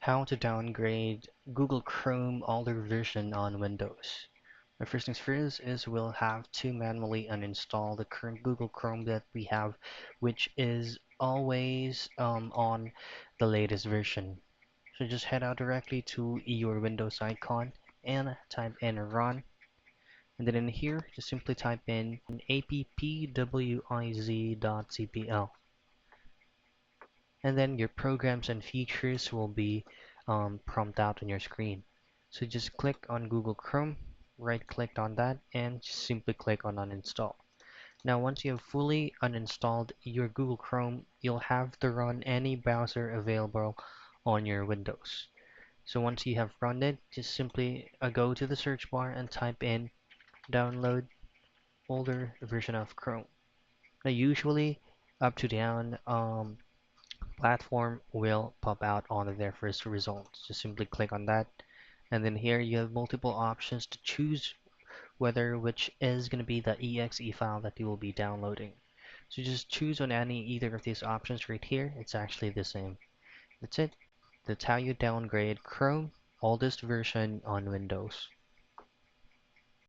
How to downgrade Google Chrome older version on Windows. First things first is we'll have to manually uninstall the current Google Chrome that we have, which is always on the latest version. So just head out directly to your Windows icon and type in run. And then in here, just simply type in appwiz.cpl. And then your programs and features will be prompted out on your screen. So just click on Google Chrome, right click on that, and just simply click on uninstall. Now once you have fully uninstalled your Google Chrome, you'll have to run any browser available on your Windows. So once you have run it, just simply go to the search bar and type in download older version of Chrome. Now usually up to down platform will pop out on their first results. Just simply click on that, and then here you have multiple options to choose whether which is going to be the exe file that you will be downloading. So just choose on any either of these options right here. It's actually the same. That's it. That's how you downgrade Chrome oldest version on Windows.